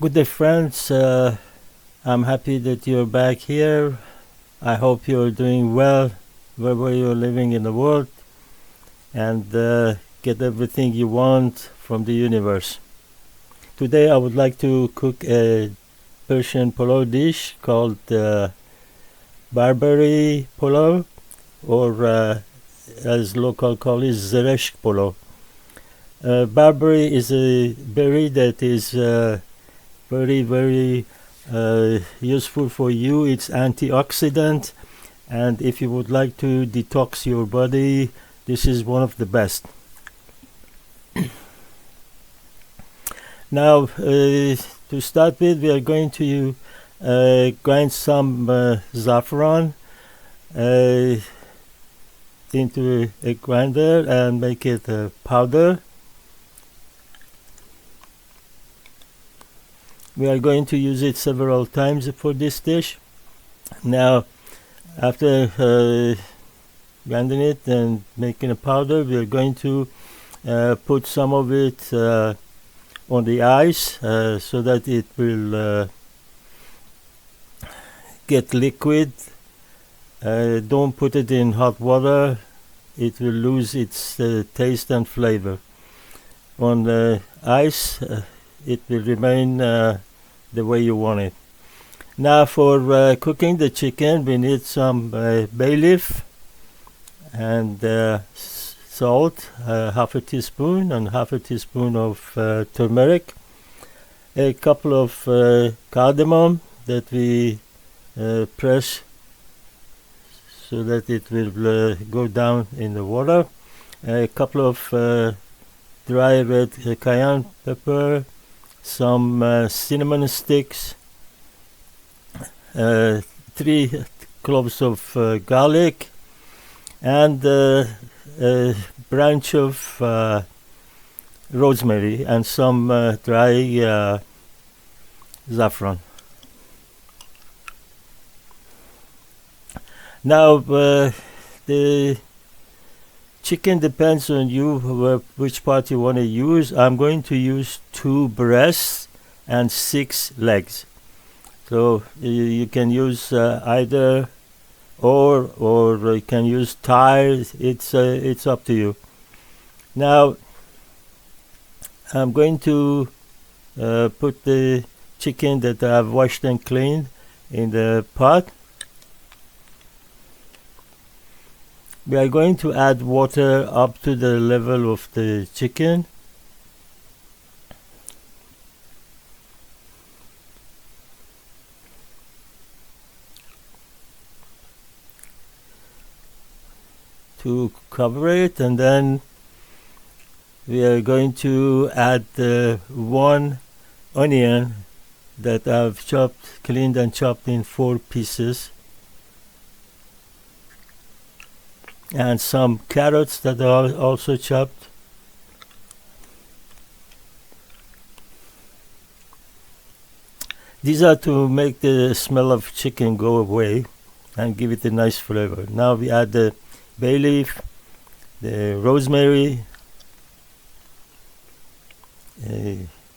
Good day, friends. I'm happy that you're back here. I hope you're doing well wherever you're living in the world and get everything you want from the universe. Today I would like to cook a Persian polow dish called Barberry Polow, or as local call it, Zereshk Polow. Barberry is a berry that is very useful for you. It's antioxidant, and if you would like to detox your body, this is one of the best. Now, to start with, we are going to grind some saffron into a grinder and make it a powder. We are going to use it several times for this dish. Now, after grinding it and making a powder, we are going to put some of it on the ice so that it will get liquid. Don't put it in hot water, it will lose its taste and flavor. On the ice, it will remain the way you want it. Now for cooking the chicken, we need some bay leaf and salt, half a teaspoon, and half a teaspoon of turmeric, a couple of cardamom that we press so that it will go down in the water, a couple of dry red cayenne pepper, some cinnamon sticks, 3 cloves of garlic, and a branch of rosemary, and some dry saffron. Now the chicken depends on you which part you want to use. I'm going to use 2 breasts and 6 legs. So you can use either or you can use thighs. It's up to you. Now I'm going to put the chicken that I've washed and cleaned in the pot. We are going to add water up to the level of the chicken. To cover it, and then we are going to add 1 onion that I've cleaned and chopped in 4 pieces, and some carrots that are also chopped. These are to make the smell of chicken go away and give it a nice flavor. Now we add the bay leaf, the rosemary,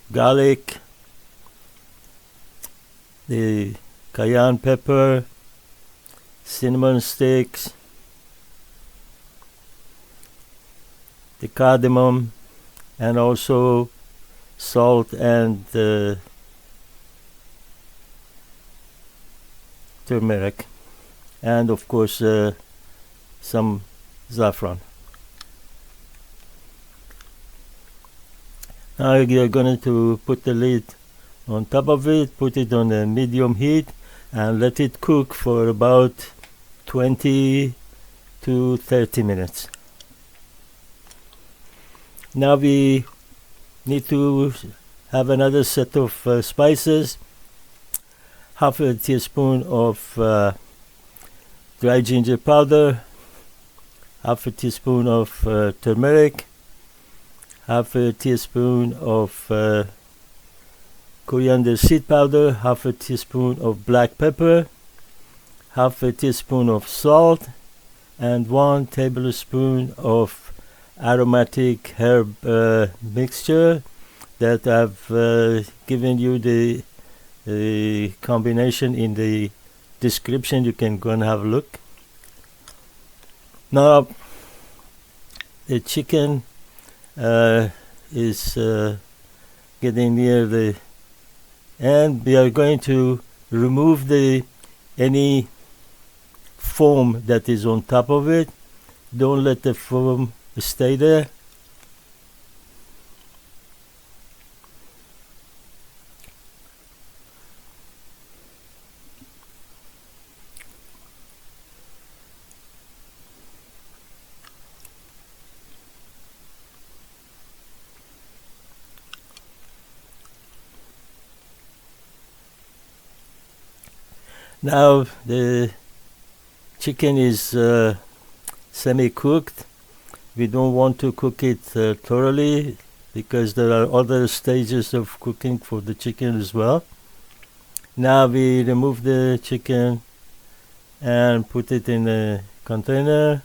garlic, the cayenne pepper, cinnamon sticks, the cardamom, and also salt and turmeric, and of course some saffron. Now you're going to put the lid on top of it, put it on a medium heat, and let it cook for about 20 to 30 minutes. Now we need to have another set of spices, half a teaspoon of dry ginger powder, half a teaspoon of turmeric, half a teaspoon of coriander seed powder, half a teaspoon of black pepper, half a teaspoon of salt, and 1 tablespoon of aromatic herb mixture that I've given you the combination in the description. You can go and have a look. Now the chicken is getting near the end. We are going to remove any foam that is on top of it. Don't let the foam stay there. Now the chicken is semi-cooked. We don't want to cook it thoroughly because there are other stages of cooking for the chicken as well. Now we remove the chicken and put it in a container.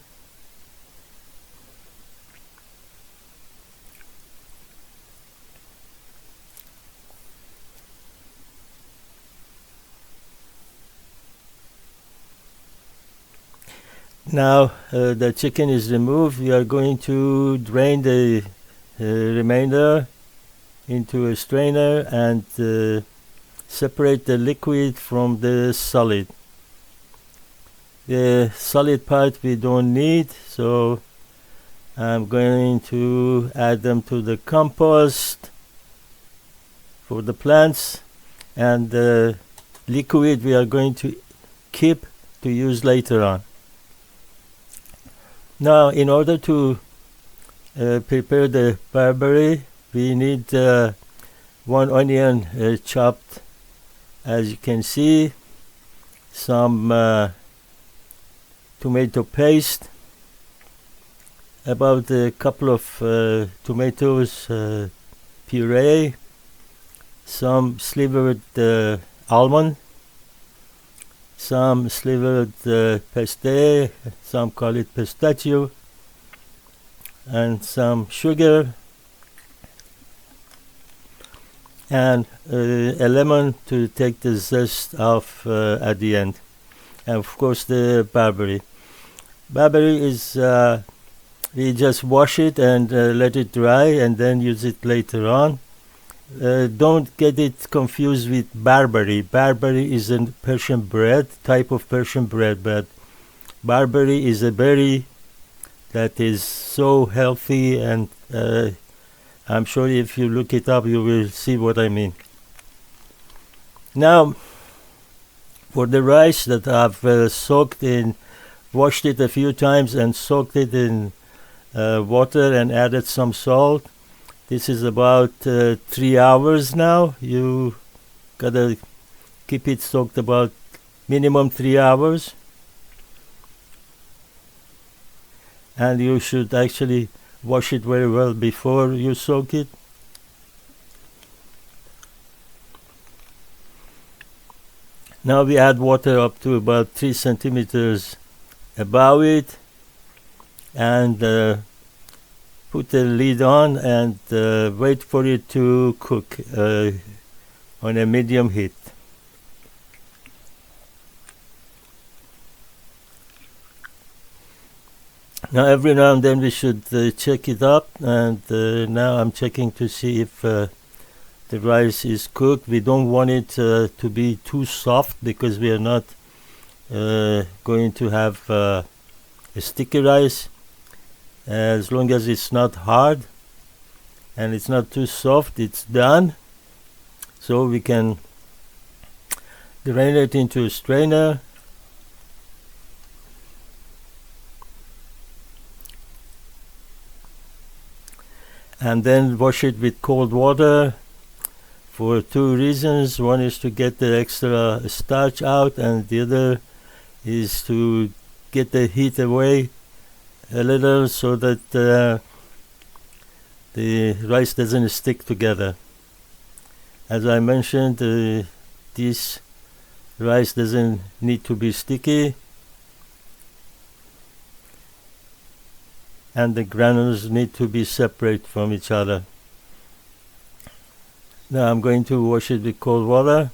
Now the chicken is removed. We are going to drain the remainder into a strainer and separate the liquid from the solid. The solid part we don't need, so I'm going to add them to the compost for the plants, and the liquid we are going to keep to use later on. Now, in order to prepare the barberry, we need 1 onion chopped, as you can see, some tomato paste, about a couple of tomatoes puree, some slivered almond, some slivered pastry, some call it pistachio, and some sugar, and a lemon to take the zest off at the end, and of course the barberry. Barberry is we just wash it and let it dry and then use it later on. Don't get it confused with barberry. Barberry is a Persian bread, type of Persian bread, but barberry is a berry that is so healthy, and I'm sure if you look it up you will see what I mean. Now for the rice that I've soaked in, washed it a few times and soaked it in water and added some salt. This is about 3 hours now. You gotta keep it soaked about minimum 3 hours. And you should actually wash it very well before you soak it. Now we add water up to about 3 centimeters above it, and put the lid on and wait for it to cook on a medium heat. Now every now and then we should check it up, and now I'm checking to see if the rice is cooked. We don't want it to be too soft because we are not going to have a sticky rice. As long as it's not hard and it's not too soft, it's done. So we can drain it into a strainer. And then wash it with cold water for 2 reasons. One is to get the extra starch out, and the other is to get the heat away a little so that the rice doesn't stick together. As I mentioned, this rice doesn't need to be sticky, and the granules need to be separate from each other. Now I'm going to wash it with cold water.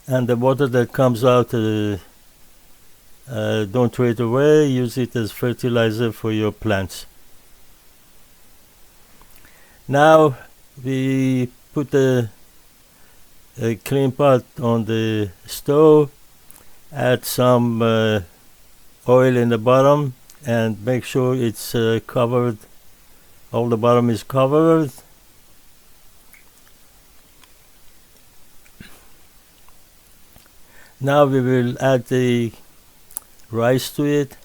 And the water that comes out, don't throw it away, use it as fertilizer for your plants. Now we put a clean pot on the stove, add some oil in the bottom, and make sure it's covered, all the bottom is covered. Now we will add the rice to it.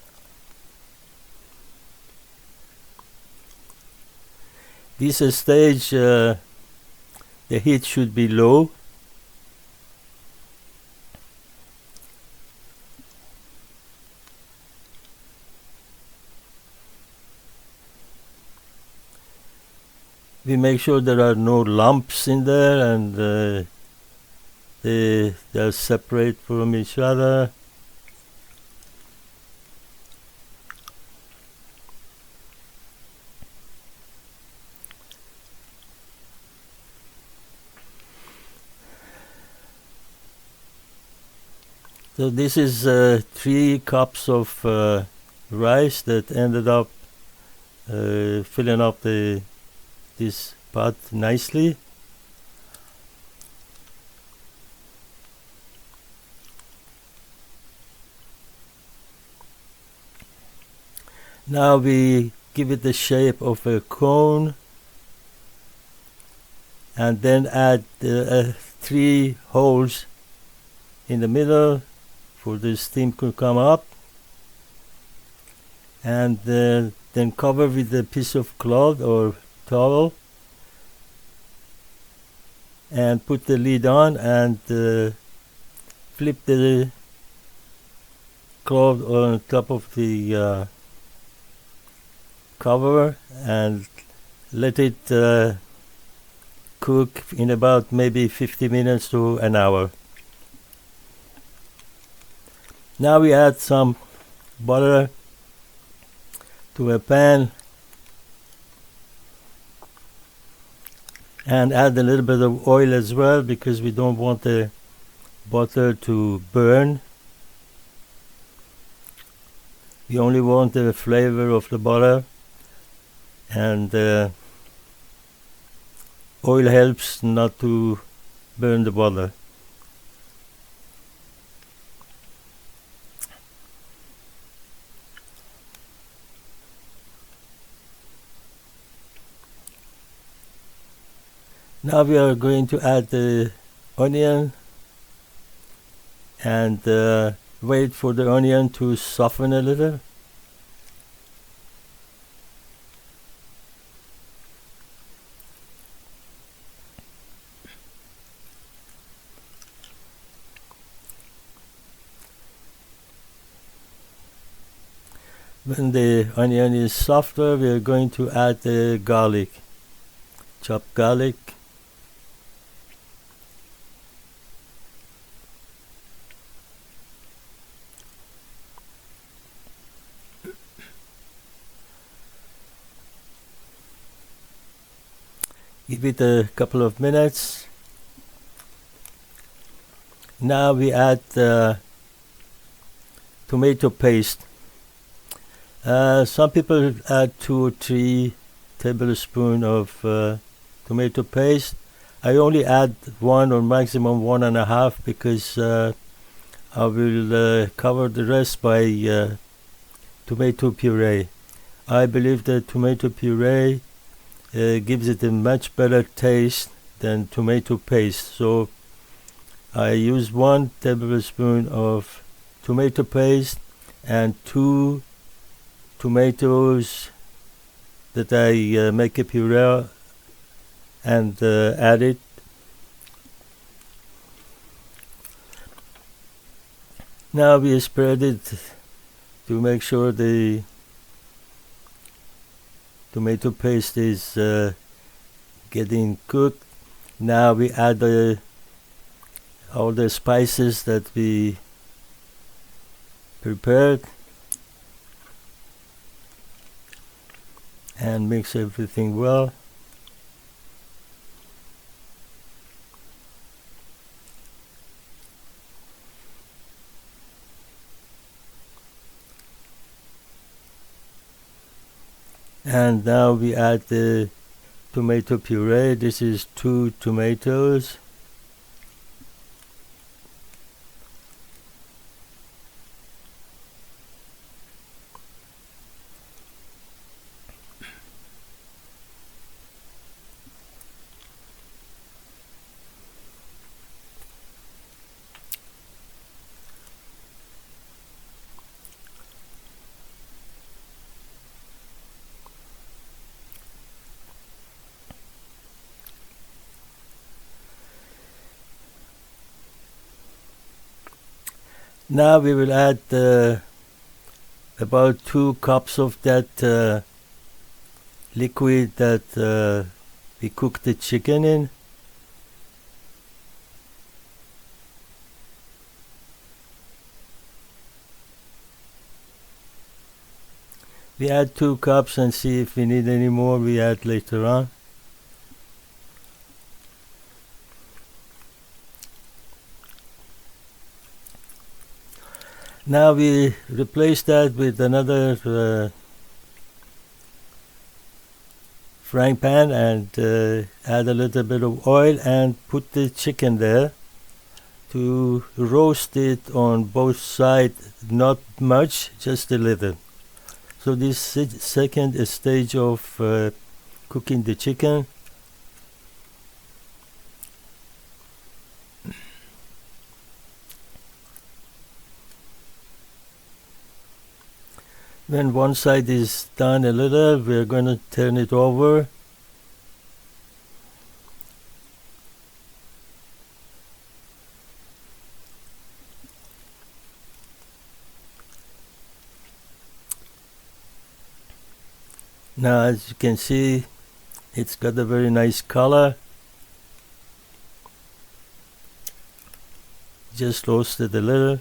This stage, the heat should be low. We make sure there are no lumps in there, and they're separate from each other. So this is 3 cups of rice that ended up filling up this pot nicely. Now we give it the shape of a cone, and then add 3 holes in the middle for the steam to come up, and then cover with a piece of cloth or towel, and put the lid on, and flip the cloth on top of the cover, and let it cook in about maybe 50 minutes to an hour. Now we add some butter to a pan, and add a little bit of oil as well, because we don't want the butter to burn. We only want the flavor of the butter, and oil helps not to burn the butter. Now we are going to add the onion, and wait for the onion to soften a little. When the onion is softer, we are going to add the garlic, chopped garlic. Give it a couple of minutes. Now we add tomato paste. Some people add 2 or 3 tablespoons of tomato paste. I only add 1 or maximum 1.5, because I will cover the rest by tomato puree. I believe that tomato puree gives it a much better taste than tomato paste. So I use 1 tablespoon of tomato paste and 2 tomatoes that I make a puree and add it. Now we spread it to make sure the tomato paste is getting cooked. Now we add all the spices that we prepared. and mix everything well. And now we add the tomato puree. This is 2 tomatoes. Now we will add about 2 cups of that liquid that we cooked the chicken in. We add 2 cups and see if we need any more, we add later on. Now we replace that with another frying pan and add a little bit of oil and put the chicken there to roast it on both sides, not much, just a little. So this second stage of cooking the chicken. When one side is done a little, we're going to turn it over. Now, as you can see, it's got a very nice color. Just roasted a little.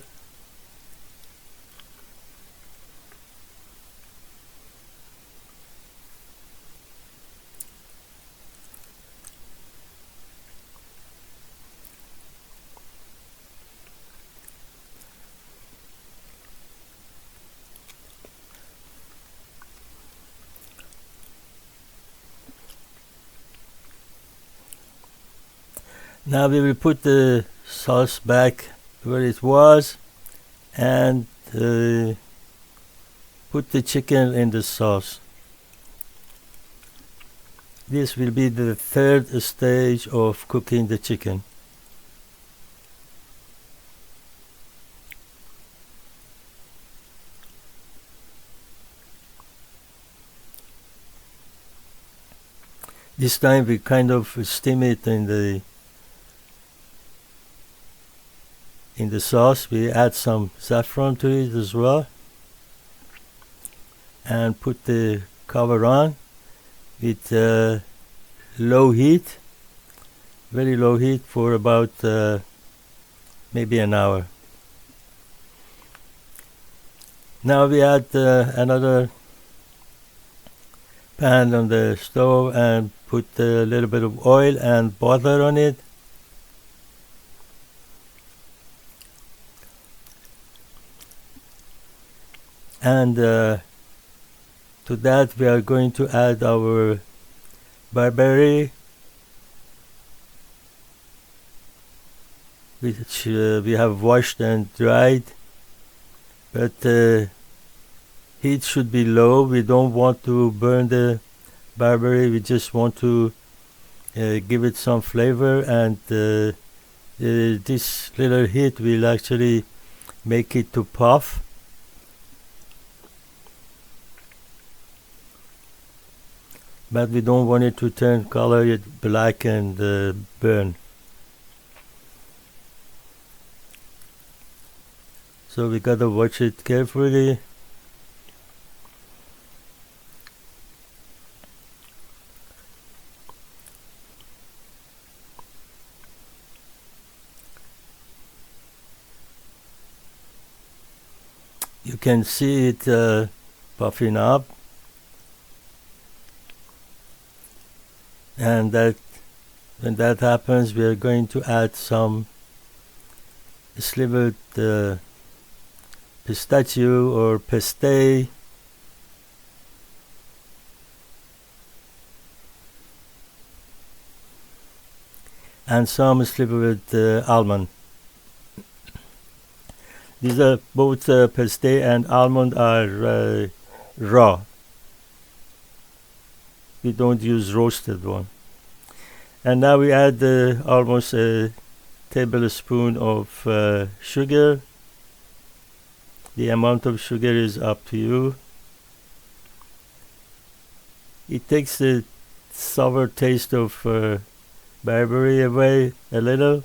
Now we will put the sauce back where it was and put the chicken in the sauce. This will be the third stage of cooking the chicken. This time we kind of steam it in the sauce. We add some saffron to it as well and put the cover on with low heat, very low heat for about maybe an hour. Now we add another pan on the stove and put a little bit of oil and butter on it. And to that we are going to add our barberry, which we have washed and dried, but heat should be low. We don't want to burn the barberry, we just want to give it some flavor, and this little heat will actually make it to puff. But we don't want it to turn color black and burn. So we gotta watch it carefully. You can see it puffing up. And when that happens, we are going to add some slivered pistachio or pistay, and some slivered almond. These are both pistay and almond are raw. We don't use roasted one. And now we add almost a tablespoon of sugar. The amount of sugar is up to you. It takes the sour taste of barberry away a little.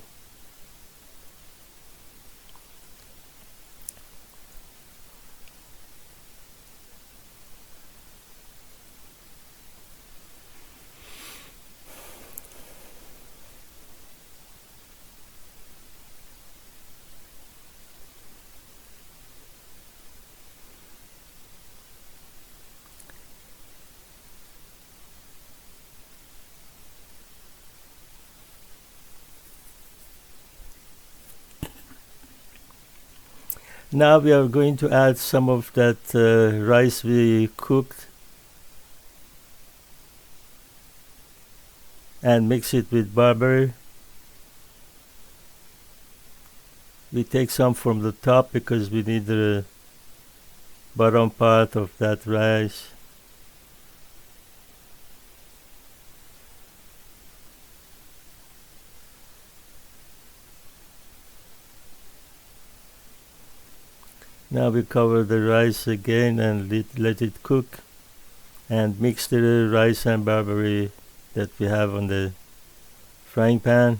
Now we are going to add some of that rice we cooked and mix it with barberry. We take some from the top because we need the bottom part of that rice. Now we cover the rice again and let it cook, and mix the rice and barberry that we have on the frying pan.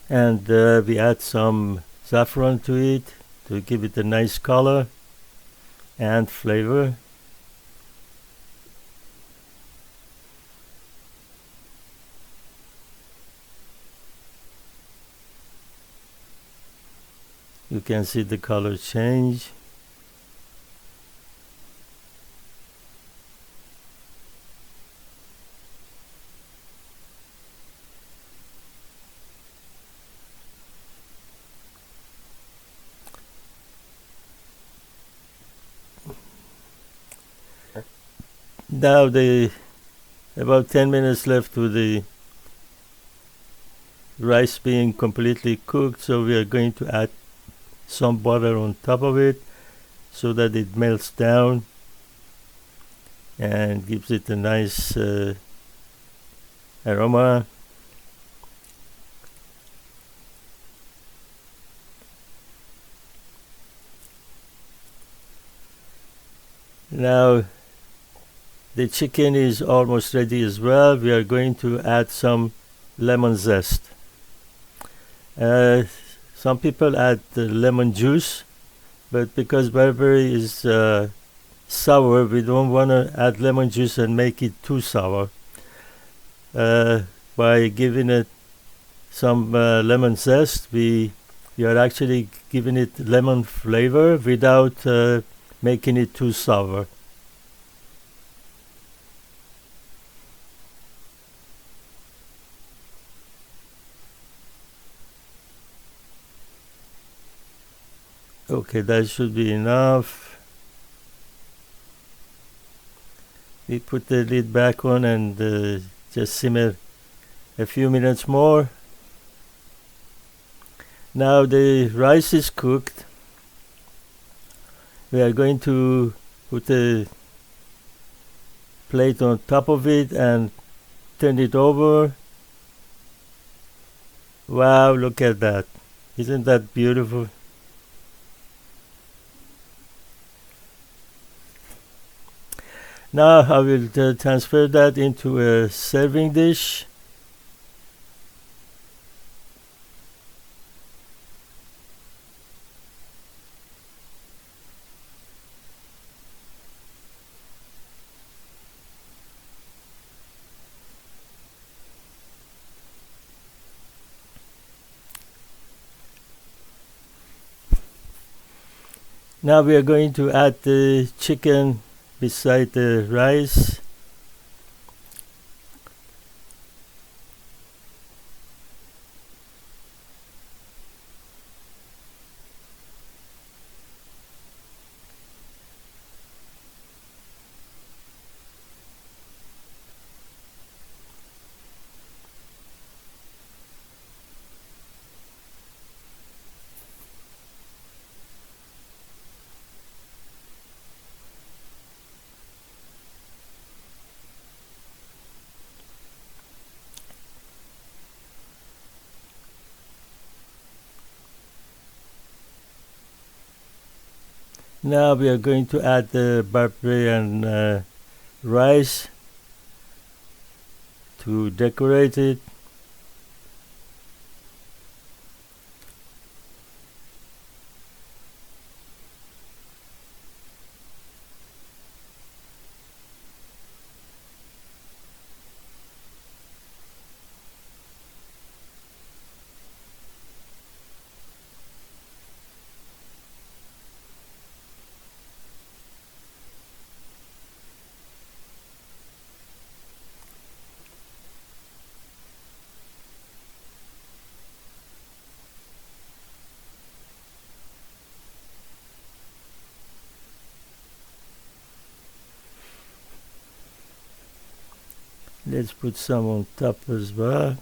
And we add some saffron to it to give it a nice color and flavor. You can see the color change. Now about 10 minutes left to the rice being completely cooked, so we are going to add some butter on top of it so that it melts down and gives it a nice aroma. Now the chicken is almost ready as well. We are going to add some lemon zest. Some people add lemon juice, but because barberry is sour, we don't want to add lemon juice and make it too sour. By giving it some lemon zest, we are actually giving it lemon flavor without making it too sour. Okay, that should be enough. We put the lid back on and just simmer a few minutes more. Now the rice is cooked. We are going to put a plate on top of it and turn it over. Wow, look at that. Isn't that beautiful? Now I will transfer that into a serving dish. Now we are going to add the chicken beside the rice. Now we are going to add the barbarian rice to decorate it. Let's put some on top as well.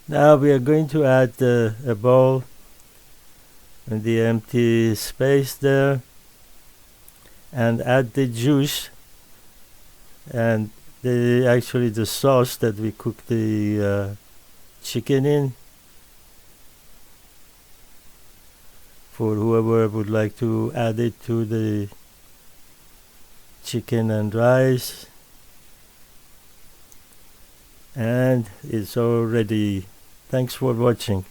Now we are going to add a bowl in the empty space there and add the juice and actually the sauce that we cooked the chicken in, for whoever would like to add it to the chicken and rice. And it's all ready. Thanks for watching.